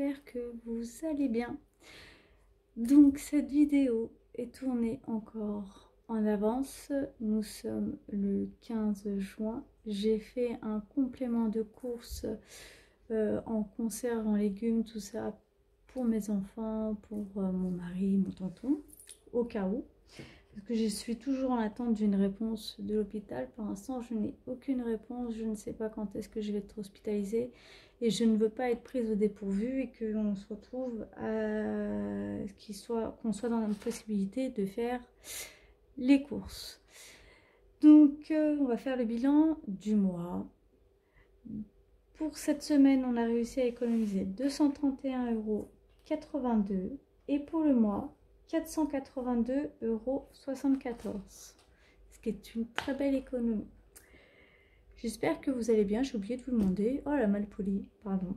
j'espère que vous allez bien. Donc cette vidéo est tournée encore en avance. Nous sommes le 15 juin. J'ai fait un complément de course en conserve, en légumes, tout ça pour mes enfants, pour mon mari, mon tonton, au cas où. Parce que je suis toujours en attente d'une réponse de l'hôpital. Pour l'instant, je n'ai aucune réponse. Je ne sais pas quand est-ce que je vais être hospitalisée. Et je ne veux pas être prise au dépourvu et qu'on se retrouve qu'on soit dans la possibilité de faire les courses. Donc, on va faire le bilan du mois. Pour cette semaine, on a réussi à économiser 231,82 €. Et pour le mois, 482,74 €, ce qui est une très belle économie. J'espère que vous allez bien. J'ai oublié de vous demander. Oh la malpolie, pardon.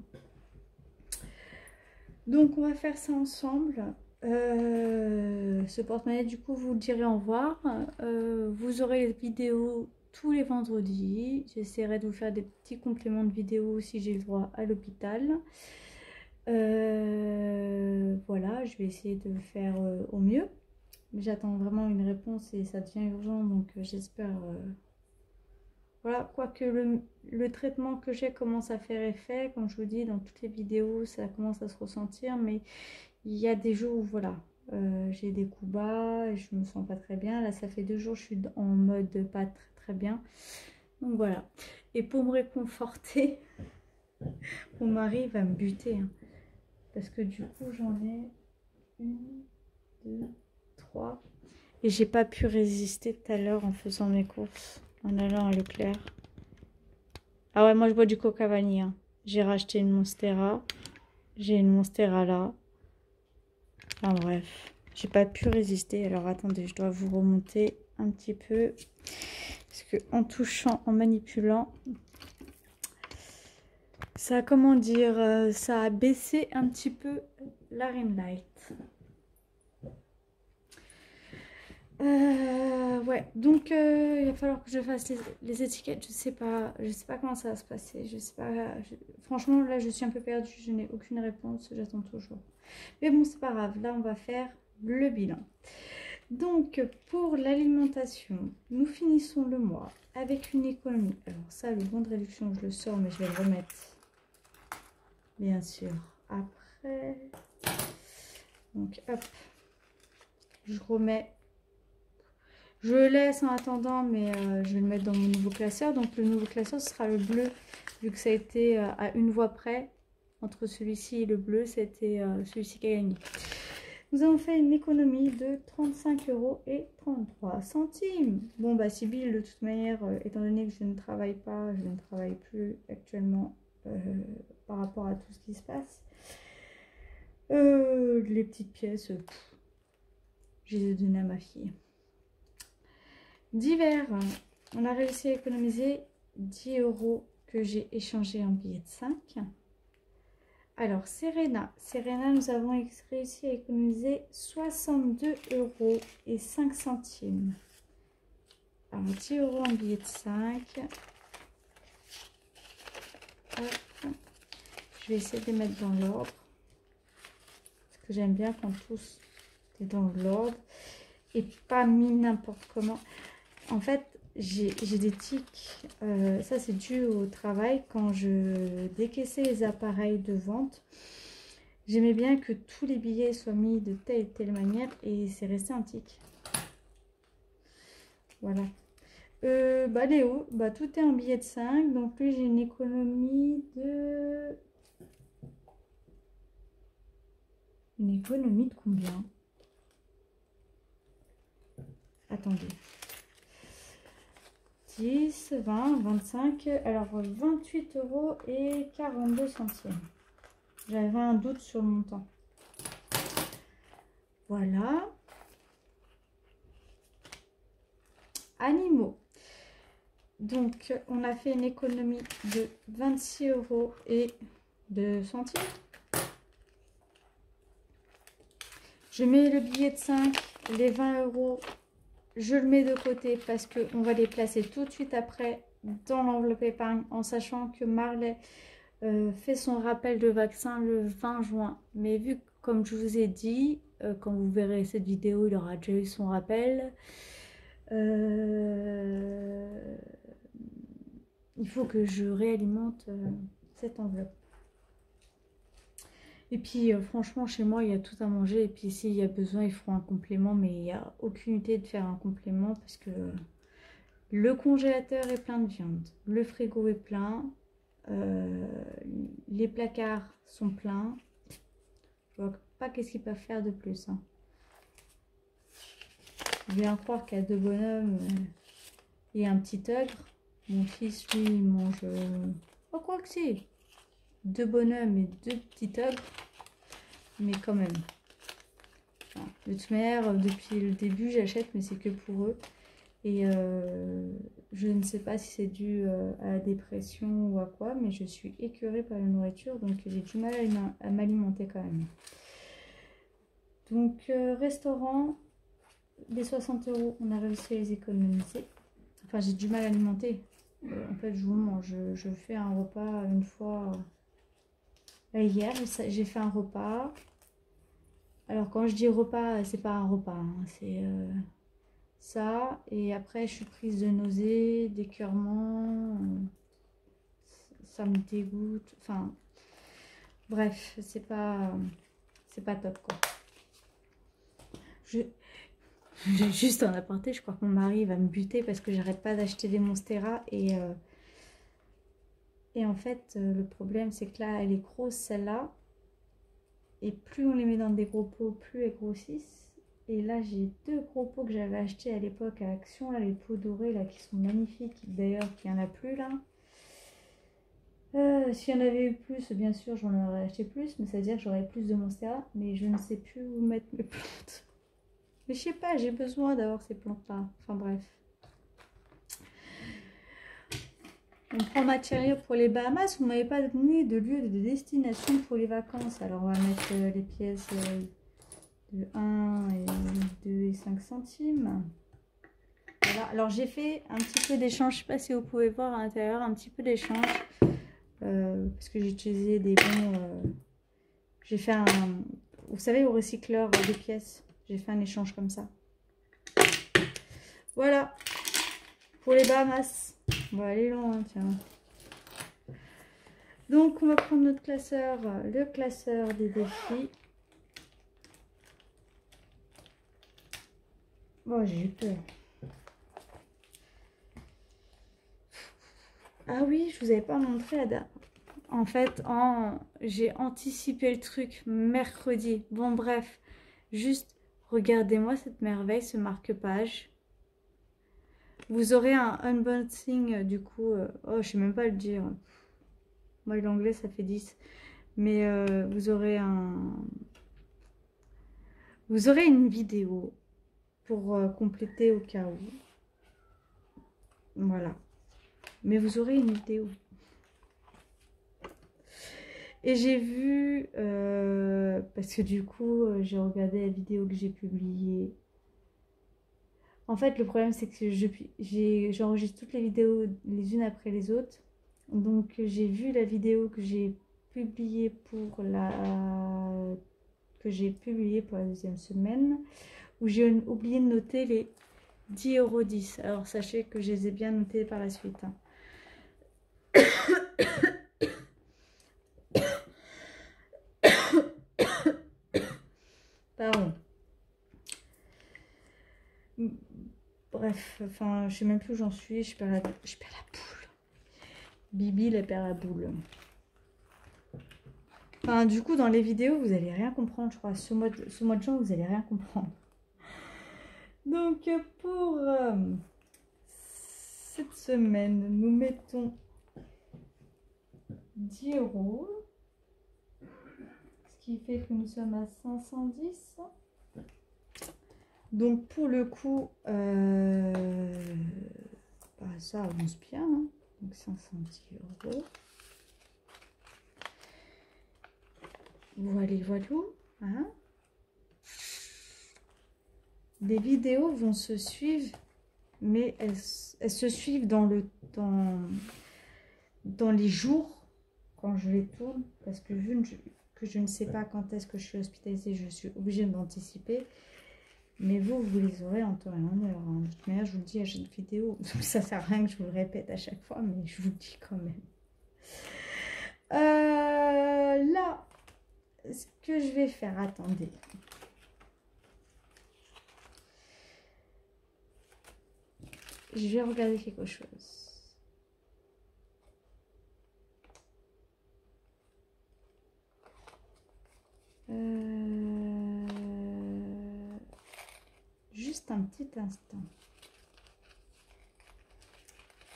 Donc on va faire ça ensemble. Ce porte-monnaie, du coup, vous le direz au revoir. Vous aurez les vidéos tous les vendredis. J'essaierai de vous faire des petits compléments de vidéos si j'ai le droit à l'hôpital. Voilà, je vais essayer de le faire au mieux. J'attends vraiment une réponse et ça devient urgent, donc j'espère. Voilà, quoique le traitement que j'ai commence à faire effet, comme je vous dis, dans toutes les vidéos, ça commence à se ressentir, mais il y a des jours où voilà, j'ai des coups bas et je me sens pas très bien. Là, ça fait 2 jours, je suis en mode pas très bien. Donc voilà. Et pour me réconforter, mon mari va me buter, hein, parce que du coup, j'en ai 1, 2, 3. Et j'ai pas pu résister tout à l'heure en faisant mes courses, en allant à Leclerc. Ah ouais, moi je bois du coca vanille, hein. J'ai racheté une Monstera. J'ai une Monstera là. Enfin bref, j'ai pas pu résister. Alors attendez, je dois vous remonter un petit peu. Parce que en touchant, en manipulant, ça, comment dire, ça a baissé un petit peu la ring light. Ouais, donc il va falloir que je fasse les étiquettes. Je sais pas comment ça va se passer. Je sais pas. Franchement, là, je suis un peu perdue. Je n'ai aucune réponse. J'attends toujours. Mais bon, c'est pas grave. Là, on va faire le bilan. Donc, pour l'alimentation, nous finissons le mois avec une économie. Alors ça, le bon de réduction, je le sors, mais je vais le remettre, bien sûr, après. Donc, hop, je remets. Je le laisse en attendant, mais je vais le mettre dans mon nouveau classeur. Donc le nouveau classeur, ce sera le bleu, vu que ça a été à une voix près. Entre celui-ci et le bleu, c'était celui-ci qui a gagné. Nous avons fait une économie de 35,33 €. Bon, bah Sibylle, de toute manière, étant donné que je ne travaille pas, je ne travaille plus actuellement par rapport à tout ce qui se passe. Les petites pièces, je les ai données à ma fille. Divers, on a réussi à économiser 10 € que j'ai échangé en billets de 5. Alors, Serena, nous avons réussi à économiser 62,05 €. Alors, 10 € en billets de 5. Hop. Je vais essayer de les mettre dans l'ordre. Parce que j'aime bien quand tout est dans l'ordre. Et pas mis n'importe comment. En fait, j'ai des tics, ça c'est dû au travail. Quand je décaissais les appareils de vente, j'aimais bien que tous les billets soient mis de telle et telle manière et c'est resté un tic. Voilà. Léo, tout est en billet de 5, donc lui j'ai une économie de... Une économie de combien? Attendez. 10, 20, 25, alors 28,42 €. J'avais un doute sur le montant. Voilà. Animaux. Donc, on a fait une économie de 26,02 €. Je mets le billet de 5, les 20 €. Je le mets de côté parce qu'on va les placer tout de suite après dans l'enveloppe épargne en sachant que Marley fait son rappel de vaccin le 20 juin. Mais vu que, comme je vous ai dit, quand vous verrez cette vidéo, il aura déjà eu son rappel. Il faut que je réalimente cette enveloppe. Et puis franchement, chez moi, il y a tout à manger. Et puis s'il y a besoin, ils feront un complément. Mais il n'y a aucune utilité de faire un complément parce que le congélateur est plein de viande. Le frigo est plein. Les placards sont pleins. Je vois pas qu'est-ce qu'ils peuvent faire de plus. Hein. Je viens croire qu'il y a deux bonhommes et un petit ogre. Mon fils, lui, il mange... Oh, quoi que si. Deux bonhommes et deux petits ogres. Mais quand même. Enfin, de toute manière, depuis le début, j'achète, mais c'est que pour eux. Et je ne sais pas si c'est dû à la dépression ou à quoi, mais je suis écœurée par la nourriture, donc j'ai du mal à m'alimenter quand même. Donc, restaurant, les 60 €, on a réussi à les économiser. Enfin, j'ai du mal à alimenter. En fait, je vous mange. Je fais un repas une fois. Hier, j'ai fait un repas. Alors, quand je dis repas, c'est pas un repas. Hein, c'est ça. Et après, je suis prise de nausées, d'écœurement. Ça me dégoûte. Enfin, bref, c'est pas top, quoi. Juste en aparté, je crois que mon mari va me buter parce que j'arrête pas d'acheter des Monstera et en fait le problème c'est que là elle est grosse celle-là et plus on les met dans des gros pots, plus elles grossissent. Et là j'ai deux gros pots que j'avais achetés à l'époque à Action, là les pots dorés là qui sont magnifiques, d'ailleurs qu'il n'y en a plus là. S'il y en avait eu plus, bien sûr j'en aurais acheté plus, mais ça veut dire que j'aurais plus de Monstera, mais je ne sais plus où mettre mes plantes. Mais je sais pas, j'ai besoin d'avoir ces plantes-là. Enfin bref. On prend ma tirelire pour les Bahamas. Vous m'avez pas donné de lieu de destination pour les vacances. Alors on va mettre les pièces de 1 et 2 et 5 centimes. Voilà. Alors j'ai fait un petit peu d'échange. Je sais pas si vous pouvez voir à l'intérieur un petit peu d'échange. Parce que j'ai utilisé des bons... j'ai fait un... Vous savez, au recycleur de pièces. J'ai fait un échange comme ça. Voilà. Pour les Bahamas. On va aller loin, tiens. Donc, on va prendre notre classeur. Le classeur des défis. Oh, j'ai eu peur. Ah oui, je vous avais pas montré la date. En fait, j'ai anticipé le truc mercredi. Bon, bref. Juste, regardez-moi cette merveille, ce marque-page. Vous aurez un unboxing, du coup. Oh, je sais même pas le dire. Moi, l'anglais, ça fait 10. Mais vous aurez une vidéo pour compléter au cas où. Voilà. Mais vous aurez une vidéo. Et j'ai vu, parce que du coup, j'ai regardé la vidéo que j'ai publiée. En fait, le problème, c'est que j'enregistre toutes les vidéos les unes après les autres. Donc, j'ai vu la vidéo que j'ai publiée pour la deuxième semaine, où j'ai oublié de noter les 10,10 €. Alors, sachez que je les ai bien notés par la suite. Hein. Pardon. Bref, enfin, je sais même plus où j'en suis. Je perds la boule. Bibi, elle perd la boule. Enfin, du coup, dans les vidéos, vous allez rien comprendre, je crois. Ce mois de juin, vous allez rien comprendre. Donc, pour cette semaine, nous mettons 10 €. Ce qui fait que nous sommes à 510. Donc, pour le coup, ça avance bien. Hein. Donc, 510 €. Voilà. Hein. Les vidéos vont se suivre, mais elles se suivent dans les jours quand je les tourne, parce que vu que je ne sais pas quand est-ce que je suis hospitalisée, je suis obligée d'anticiper. Mais vous les aurez en temps et en heure. Hein. De toute manière, je vous le dis à chaque vidéo. Ça sert à rien que je vous le répète à chaque fois, mais je vous le dis quand même. Là, ce que je vais faire, attendez. Je vais regarder quelque chose. Juste un petit instant.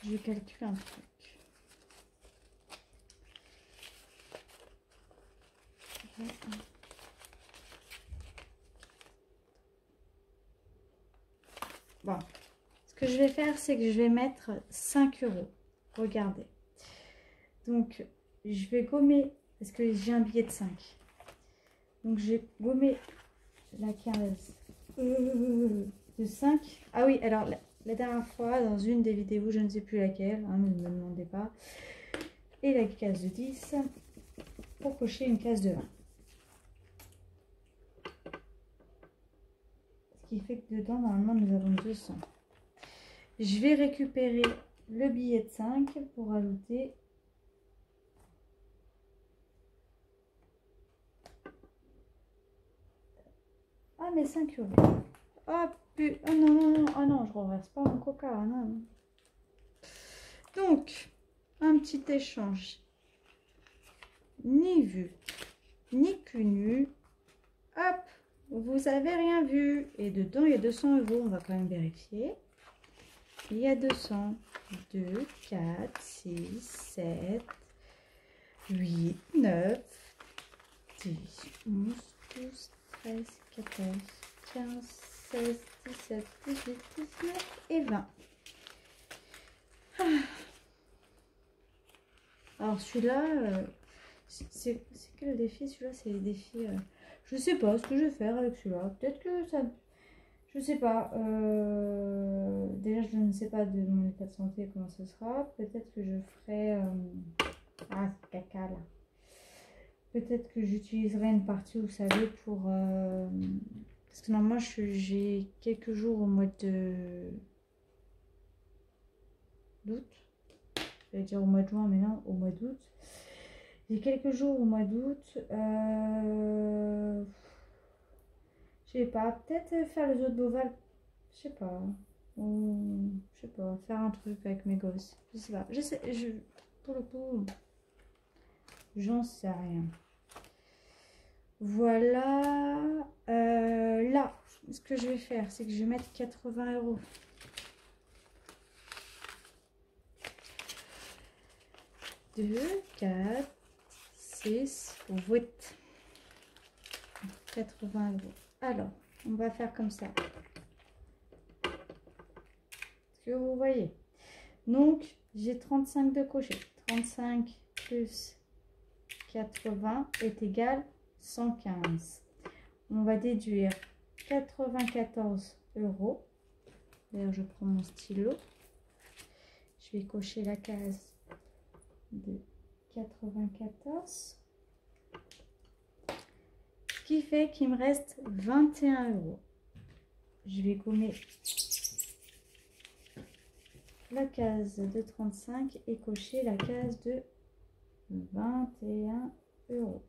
Je vais calculer un truc. Bon, ce que je vais faire, c'est que je vais mettre 5 €. Regardez. Donc, je vais gommer, parce que j'ai un billet de 5. Donc, j'ai gommé la 15 de 5. Ah oui, alors, la dernière fois, dans une des vidéos, je ne sais plus laquelle, hein, ne me demandez pas, et la case de 10 pour cocher une case de 20. Ce qui fait que dedans, normalement, nous avons 200. Je vais récupérer le billet de 5 pour ajouter mais 5 €. Oh, oh non, non, non, oh non, je renverse pas mon coca, non. Donc, un petit échange. Ni vu, ni connu. Hop, vous avez rien vu. Et dedans, il y a 200 €. On va quand même vérifier. Il y a 200. 2, 4, 6, 7, 8, 9, 10, 11, 12, 13, 14, 15, 16, 17, 18, 19 et 20. Alors celui-là, c'est quel défi? Celui-là, c'est les défis. Je sais pas ce que je vais faire avec celui-là. Peut-être que ça... Je sais pas. Déjà, je ne sais pas de mon état de santé comment ce sera. Peut-être que je ferai... Ah, c'est caca là. Peut-être que j'utiliserai une partie, vous savez, pour... Parce que normalement, j'ai quelques jours au mois d'août. Je vais dire au mois de juin, mais non, au mois d'août. J'ai quelques jours au mois d'août. Je sais pas, peut-être faire le zoo de Beauval. Je sais pas. Ou, je sais pas, faire un truc avec mes gosses. Je sais pas. Pour le coup, j'en sais rien. Voilà. Là, ce que je vais faire, c'est que je vais mettre 80 €. Deux, 4, 6, 8. 80 €. Alors, on va faire comme ça. Est-ce que vous voyez? Donc, j'ai 35 de cocher. 35 plus 80 est égal 115. On va déduire 94 €. D'ailleurs, je prends mon stylo. Je vais cocher la case de 94. Ce qui fait qu'il me reste 21 €. Je vais gommer la case de 35 et cocher la case de 21 €.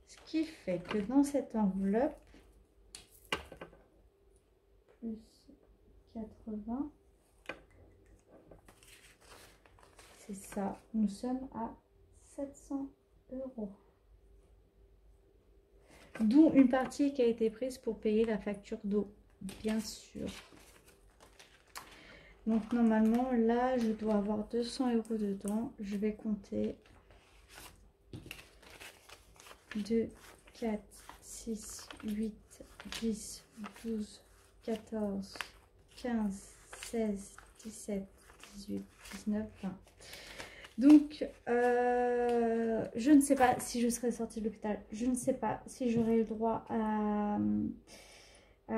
Ce qui fait que dans cette enveloppe, plus 80, c'est ça, nous sommes à 700 €. D'où une partie qui a été prise pour payer la facture d'eau, bien sûr. Donc normalement, là, je dois avoir 200 € dedans. Je vais compter 2, 4, 6, 8, 10, 12, 14, 15, 16, 17, 18, 19, 20. Donc, je ne sais pas si je serai sortie de l'hôpital. Je ne sais pas si j'aurai le droit à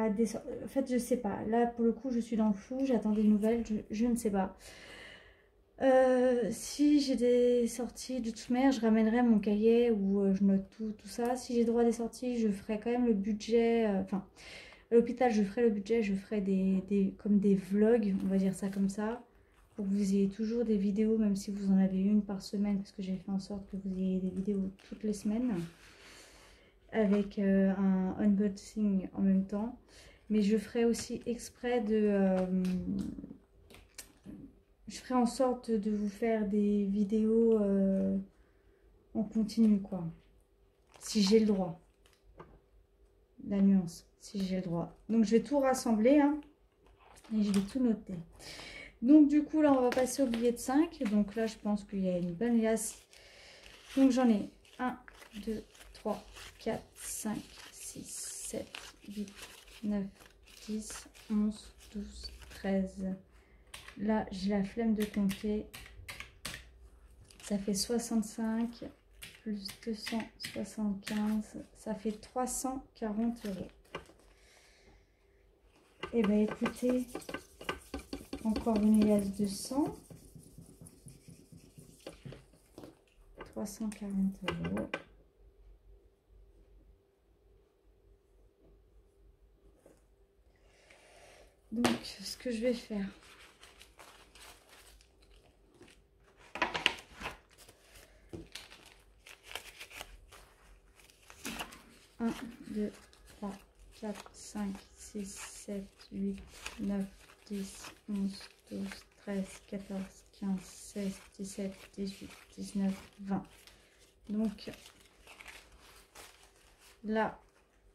des... En fait, je ne sais pas. Là, pour le coup, je suis dans le flou. J'attends des nouvelles. Je ne sais pas. Si j'ai des sorties, de toute manière, je ramènerai mon cahier où je note tout ça. Si j'ai droit à des sorties, je ferai quand même le budget. Enfin, à l'hôpital, je ferai le budget, je ferai comme des vlogs, on va dire ça comme ça, pour que vous ayez toujours des vidéos, même si vous en avez une par semaine, parce que j'ai fait en sorte que vous ayez des vidéos toutes les semaines, avec un unboxing en même temps. Mais je ferai aussi exprès je ferai en sorte de vous faire des vidéos en continu, quoi. Si j'ai le droit. La nuance, si j'ai le droit. Donc, je vais tout rassembler, hein, et je vais tout noter. Donc, du coup, là, on va passer au billet de 5. Donc, là, je pense qu'il y a une bonne liasse. Donc, j'en ai 1, 2, 3, 4, 5, 6, 7, 8, 9, 10, 11, 12, 13. Là, j'ai la flemme de compter. Ça fait 65 plus 275. Ça fait 340 €. Et bien, écoutez, encore une liasse de 100. 340 €. Donc, ce que je vais faire... 1, 2, 3, 4, 5, 6, 7, 8, 9, 10, 11, 12, 13, 14, 15, 16, 17, 18, 19, 20. Donc, là,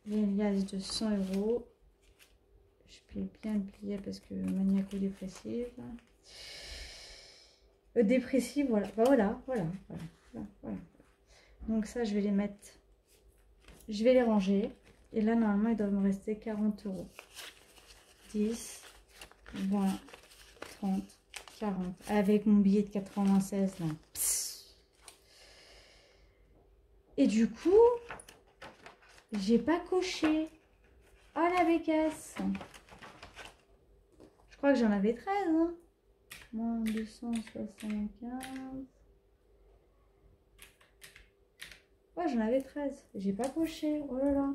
les liasses de 100 €. Je plie bien le plier parce que maniaco-dépressive. Dépressive, voilà. Bah, voilà. Donc ça, je vais les mettre... Je vais les ranger. Et là, normalement, il doit me rester 40 €. 10, 20, 30, 40. Avec mon billet de 96, là. Psst. Et du coup, j'ai pas coché. Oh, la bécasse. Je crois que j'en avais 13. Hein. Moins 275. Ouais, j'en avais 13. J'ai pas coché. Oh là là.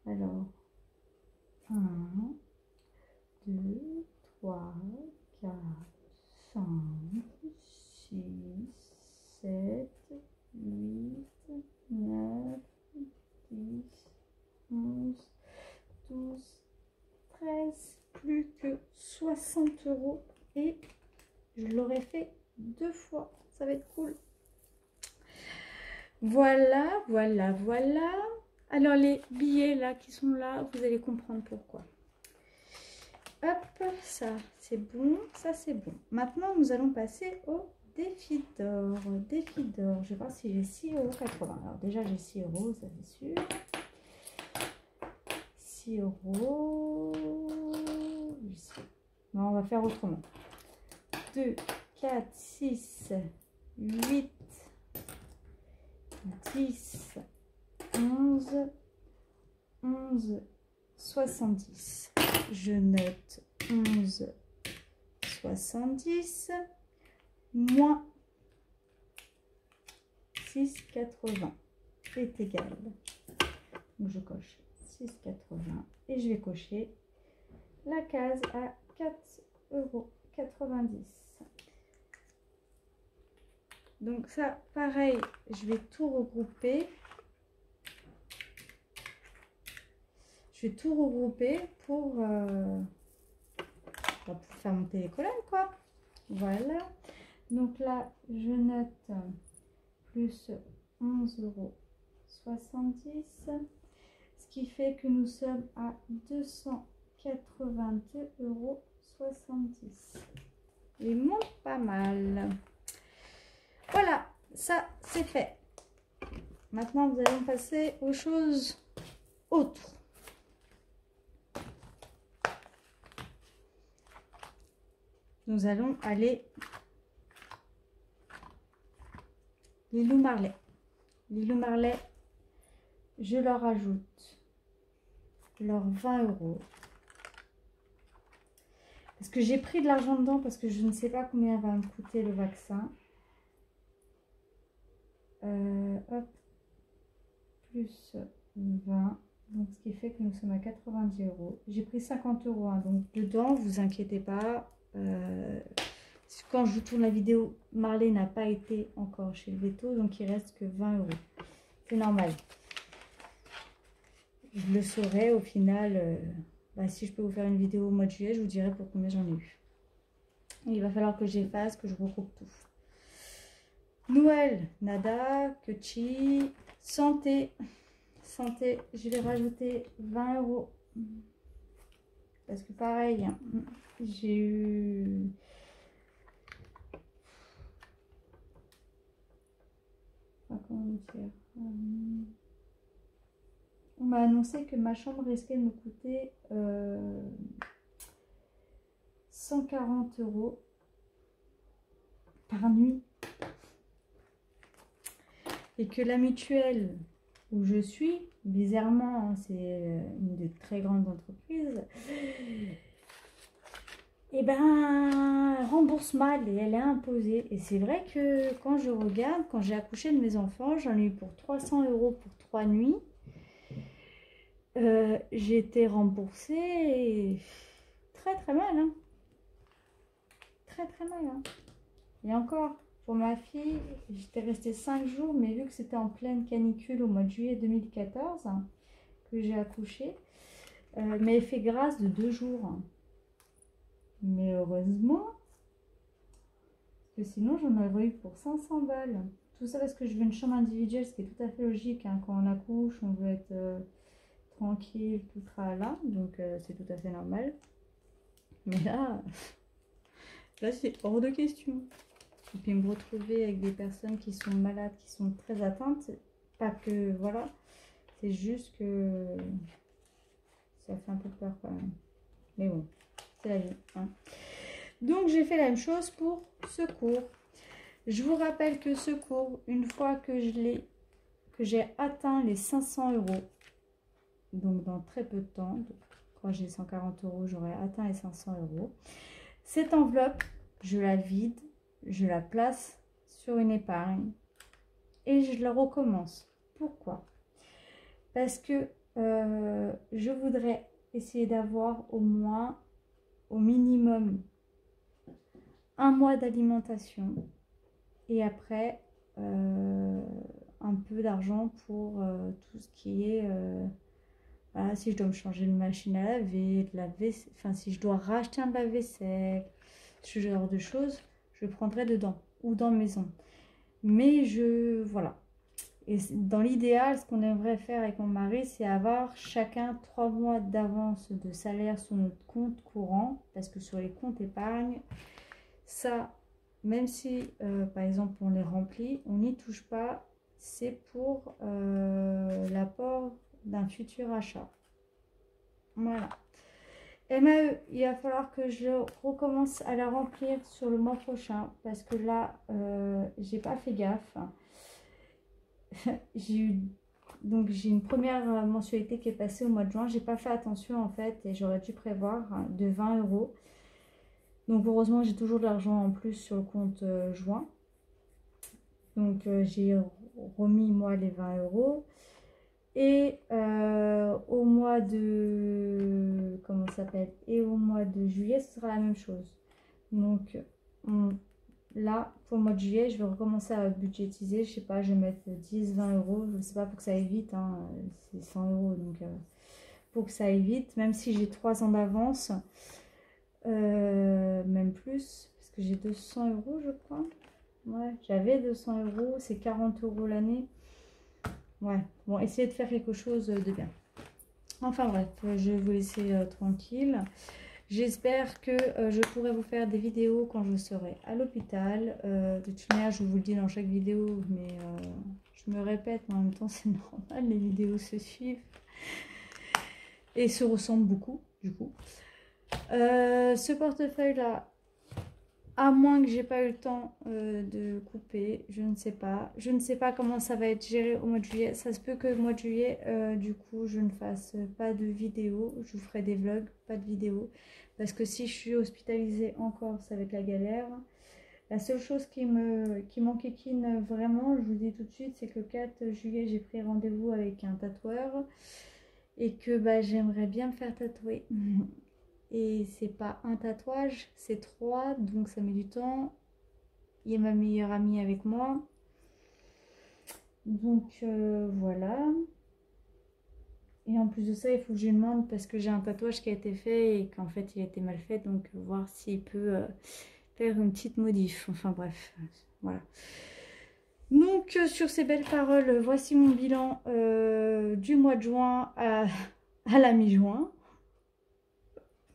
Alors, 1, 2, 3, 4, 5, 6, 7, 8, 9, 10, 11, 12, 13, plus que 60 € et je l'aurais fait 2 fois. Ça va être cool. Voilà. Alors les billets là qui sont là, vous allez comprendre pourquoi. Hop, ça c'est bon, ça c'est bon. Maintenant nous allons passer au défi d'or. Défi d'or, je vais voir si j'ai 6,80 €. Alors déjà j'ai 6 €, ça c'est sûr. 6 €. Non, on va faire autrement. 2, 4, 6, 8, 10, 11, 11, 70. Je note 11, 70, moins 6,80 est égal. Donc je coche 6,80 et je vais cocher la case à 4,90 €. Donc ça, pareil, je vais tout regrouper. Je vais tout regrouper pour faire monter les colonnes, quoi. Voilà. Donc là, je note plus 11,70 €. Ce qui fait que nous sommes à 282,70 €. Il monte pas mal. Voilà, ça c'est fait. Maintenant, nous allons passer aux choses autres. Nous allons aller Lilou Marley. Lilou Marley, je leur ajoute leurs 20 €. Parce que j'ai pris de l'argent dedans parce que je ne sais pas combien va me coûter le vaccin. Hop, plus 20. Donc, ce qui fait que nous sommes à 90 euros. J'ai pris 50 euros. Hein, donc, dedans, vous inquiétez pas. Quand je vous tourne la vidéo, Marley n'a pas été encore chez le veto. Donc, il reste que 20 euros. C'est normal. Je le saurai au final. Si je peux vous faire une vidéo au mois de juillet, je vous dirai pour combien j'en ai eu. Il va falloir que j'efface, que je regroupe tout. Noël, nada, Kuchi, santé. Santé, je vais rajouter 20 euros. Parce que pareil, j'ai eu... Comment dire, on m'a annoncé que ma chambre risquait de me coûter 140 euros par nuit. Et que la mutuelle où je suis, bizarrement, hein, c'est une des très grandes entreprises, et ben rembourse mal et elle est imposée. Et c'est vrai que quand je regarde, quand j'ai accouché de mes enfants, j'en ai eu pour 300 euros pour 3 nuits. J'ai été remboursée très très mal, hein. Très très mal, hein. Et encore, pour ma fille, j'étais restée 5 jours, mais vu que c'était en pleine canicule au mois de juillet 2014 hein, que j'ai accouché, mais elle fait grâce de 2 jours. Hein. Mais heureusement, parce que sinon j'en aurais eu pour 500 balles. Tout ça parce que je veux une chambre individuelle, ce qui est tout à fait logique. Hein. Quand on accouche, on veut être tranquille, tout tralala, donc c'est tout à fait normal. Mais là c'est hors de question. Et puis me retrouver avec des personnes qui sont malades, qui sont très atteintes, pas que voilà, c'est juste que ça fait un peu peur quand même. Mais bon, c'est la vie. Hein. Donc j'ai fait la même chose pour Secours. Je vous rappelle que Secours, une fois que j'ai atteint les 500 euros, donc dans très peu de temps, donc quand j'ai 140 euros, j'aurai atteint les 500 euros. Cette enveloppe, je la vide, je la place sur une épargne et je la recommence. Pourquoi? Parce que je voudrais essayer d'avoir au moins, au minimum, 1 mois d'alimentation et après un peu d'argent pour tout ce qui est voilà, si je dois me changer de machine à laver, de la vaisselle, enfin si je dois racheter un lave-vaisselle, ce genre de choses, je prendrai dedans ou dans maison. Mais voilà. Et dans l'idéal, ce qu'on aimerait faire avec mon mari, c'est avoir chacun 3 mois d'avance de salaire sur notre compte courant, parce que sur les comptes épargne, ça, même si par exemple on les remplit, on n'y touche pas, c'est pour l'apport d'un futur achat. Voilà. MAE, il va falloir que je recommence à la remplir sur le mois prochain parce que là, j'ai pas fait gaffe. j'ai une première mensualité qui est passée au mois de juin. J'ai pas fait attention en fait et j'aurais dû prévoir de 20 euros. Donc heureusement, j'ai toujours de l'argent en plus sur le compte juin. Donc j'ai remis moi les 20 euros. Et au mois de comment ça s'appelle, et au mois de juillet ce sera la même chose. Donc là pour le mois de juillet je vais recommencer à budgétiser, je sais pas, je vais mettre 10-20 euros, je sais pas, pour que ça aille vite hein. C'est 100 euros donc pour que ça aille vite, même si j'ai 3 ans d'avance, même plus parce que j'ai 200 euros je crois. Ouais, j'avais 200 euros, c'est 40 euros l'année. Ouais, bon, essayez de faire quelque chose de bien. Enfin bref, je vais vous laisser tranquille. J'espère que je pourrai vous faire des vidéos quand je serai à l'hôpital. De toute manière, je vous le dis dans chaque vidéo, mais je me répète, mais en même temps, c'est normal, les vidéos se suivent et se ressemblent beaucoup, du coup. Ce portefeuille-là, À moins que j'ai pas eu le temps de couper, je ne sais pas. Je ne sais pas comment ça va être géré au mois de juillet. Ça se peut que au mois de juillet, du coup, je ne fasse pas de vidéo. Je vous ferai des vlogs, pas de vidéo. Parce que si je suis hospitalisée encore, ça va être la galère. La seule chose qui m'enquiquine vraiment, je vous dis tout de suite, c'est que le 4 juillet, j'ai pris rendez-vous avec un tatoueur. Et que bah, j'aimerais bien me faire tatouer. Et c'est pas un tatouage, c'est 3, donc ça met du temps. Il y a ma meilleure amie avec moi. Donc voilà. Et en plus de ça, il faut que je lui demande parce que j'ai un tatouage qui a été fait et qu'en fait il a été mal fait. Donc voir s'il peut faire une petite modif. Enfin bref, voilà. Donc sur ces belles paroles, voici mon bilan du mois de juin à la mi-juin.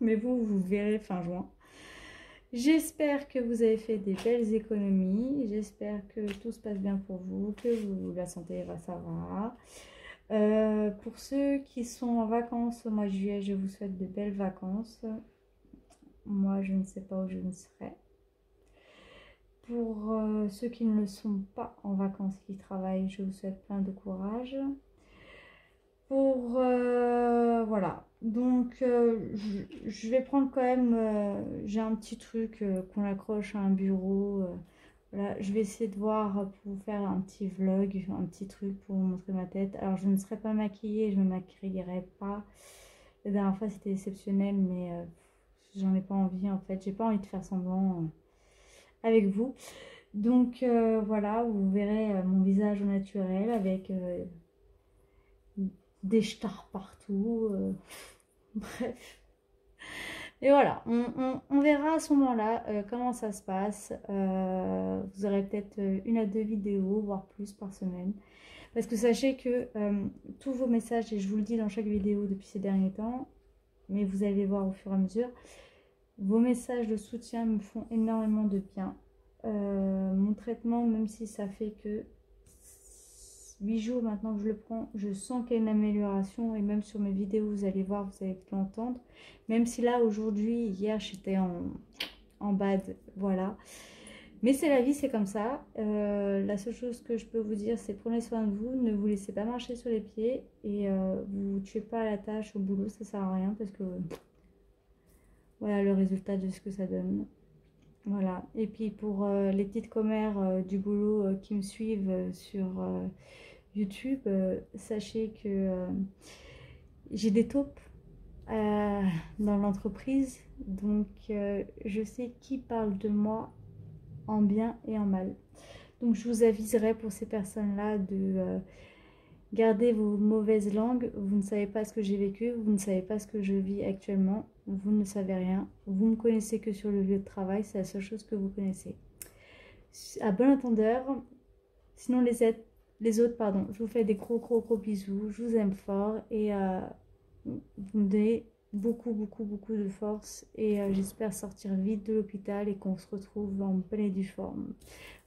Mais vous verrez fin juin. J'espère que vous avez fait des belles économies. J'espère que tout se passe bien pour vous, que la santé va, ça va. Pour ceux qui sont en vacances au mois de juillet, je vous souhaite de belles vacances. Moi, je ne sais pas où je ne serai. Pour ceux qui ne le sont pas en vacances, qui travaillent, je vous souhaite plein de courage. Pour voilà, donc je vais prendre quand même, j'ai un petit truc qu'on accroche à un bureau, voilà, je vais essayer de voir pour vous faire un petit vlog, un petit truc pour vous montrer ma tête. Alors je ne serai pas maquillée, je ne me maquillerai pas, la dernière fois c'était exceptionnel, mais j'en ai pas envie en fait, j'ai pas envie de faire semblant avec vous. Donc voilà, vous verrez mon visage au naturel avec des stars partout, bref. Et voilà, on verra à ce moment-là comment ça se passe. Vous aurez peut-être 1 à 2 vidéos, voire plus par semaine. Parce que sachez que tous vos messages, et je vous le dis dans chaque vidéo depuis ces derniers temps, mais vous allez voir au fur et à mesure, vos messages de soutien me font énormément de bien. Mon traitement, même si ça fait que 8 jours maintenant que je le prends, je sens qu'il y a une amélioration et même sur mes vidéos, vous allez voir, vous allez l'entendre. Même si là, aujourd'hui, hier, j'étais en bad, voilà. Mais c'est la vie, c'est comme ça. La seule chose que je peux vous dire, c'est prenez soin de vous, ne vous laissez pas marcher sur les pieds et vous ne tuez pas la tâche au boulot, ça sert à rien parce que voilà le résultat de ce que ça donne. Voilà, et puis pour les petites commères du boulot qui me suivent sur YouTube, sachez que j'ai des taupes dans l'entreprise, donc je sais qui parle de moi en bien et en mal. Donc je vous aviserai pour ces personnes-là de garder vos mauvaises langues. Vous ne savez pas ce que j'ai vécu, vous ne savez pas ce que je vis actuellement, vous ne savez rien. Vous me connaissez que sur le lieu de travail, c'est la seule chose que vous connaissez. À bon entendeur, sinon les autres, pardon, je vous fais des gros bisous, je vous aime fort et vous me donnez beaucoup de force et j'espère sortir vite de l'hôpital et qu'on se retrouve en bonne et due forme.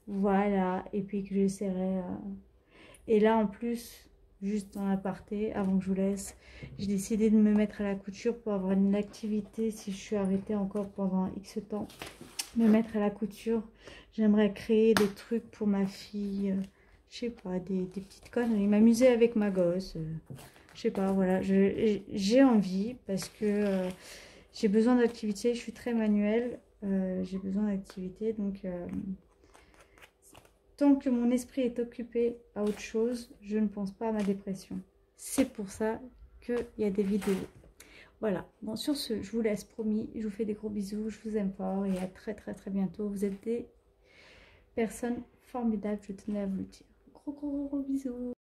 Voilà, et puis que j'essaierai... Et là en plus, juste en aparté, avant que je vous laisse, j'ai décidé de me mettre à la couture pour avoir une activité si je suis arrêtée encore pendant X temps. Me mettre à la couture, j'aimerais créer des trucs pour ma fille, je sais pas, des petites conneries, m'amuser avec ma gosse, je sais pas, voilà, j'ai envie parce que j'ai besoin d'activité, je suis très manuelle, j'ai besoin d'activité, donc tant que mon esprit est occupé à autre chose, je ne pense pas à ma dépression. C'est pour ça qu'il y a des vidéos. Voilà, bon sur ce, je vous laisse, promis, je vous fais des gros bisous, je vous aime fort et à très bientôt. Vous êtes des personnes formidables, je tenais à vous le dire. Gros bisous.